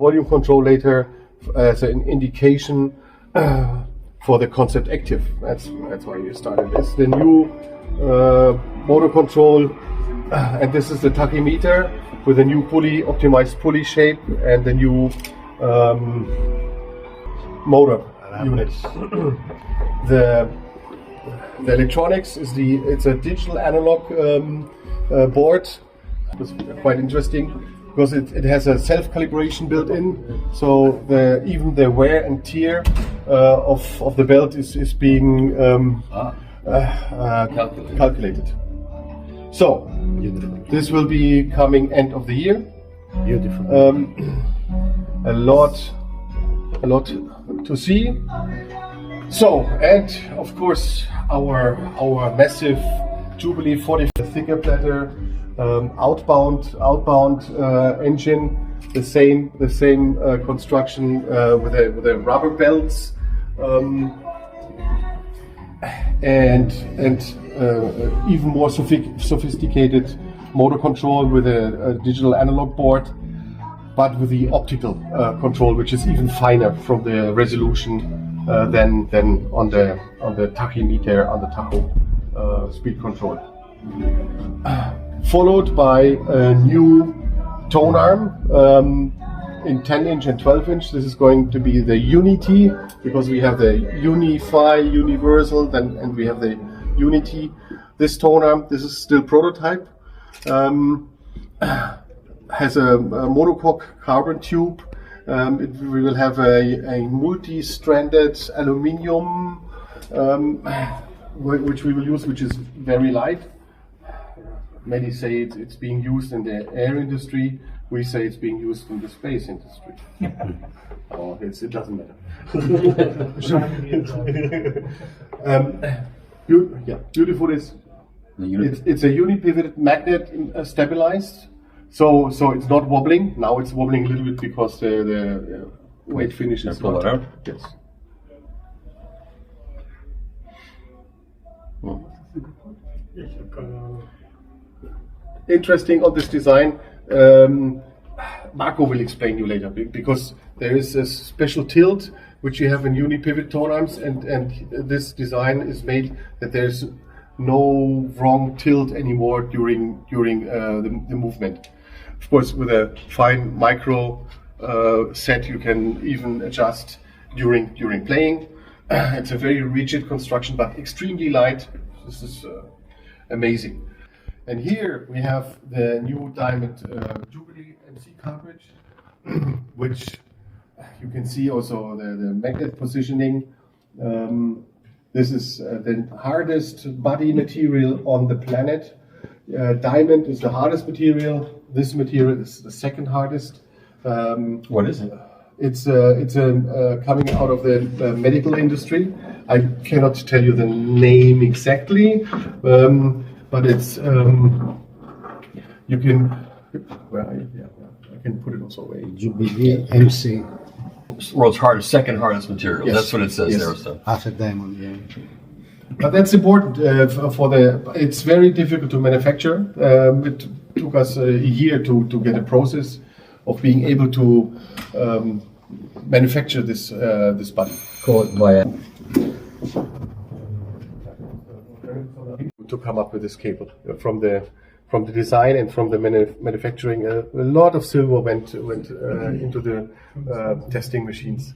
volume control later as an indication for the concept active. That's why we started this. The new motor control, and this is the tachymeter with a new pulley, optimized pulley shape, and the new motor unit. The electronics is it's a digital analog board. It's quite interesting because it has a self-calibration built in, so even the wear and tear of the belt is being calculated. So this will be coming end of the year. Beautiful. A lot to see. So, and of course our massive Jubilee 40 thicker platter, outbound engine, the same construction with the rubber belts, and even more sophisticated motor control with a digital analog board, but with the optical control, which is even finer from the resolution than on the tachymeter, on the tacho speed control. Followed by a new tone arm in 10-inch and 12-inch. This is going to be the Unity, because we have the Unify, Universal, and we have the Unity. This tone arm, this is still prototype, has a monocoque carbon tube. We will have a multi-stranded aluminium, which we will use, which is very light. Many say it's being used in the air industry. We say it's being used in the space industry. It doesn't matter. Beautiful is it's a uni-pivot magnet stabilized. So it's not wobbling. Now it's wobbling a little bit because the weight finish is not. Yes. Interesting on this design. Marco will explain you later, because there is a special tilt which you have in uni-pivot tone arms, and this design is made that there's no wrong tilt anymore during the movement. Of course, with a fine micro set, you can even adjust during playing. It's a very rigid construction, but extremely light. This is amazing. And here we have the new Diamond Jubilee MC cartridge, which you can see also the magnet positioning. This is the hardest body material on the planet. Diamond is the hardest material. This material is the second hardest. What is it? It's coming out of the medical industry. I cannot tell you the name exactly, but it's you can. Well, I can put it also away. Jubilee MC. World's second hardest material. Yes. That's what it says Yes. there. So. After diamond, yeah. But that's important for the. It's very difficult to manufacture. It took us a year to get a process of being able to manufacture this body. Called by To come up with this cable from the design and from the manufacturing. A lot of silver went into the testing machines.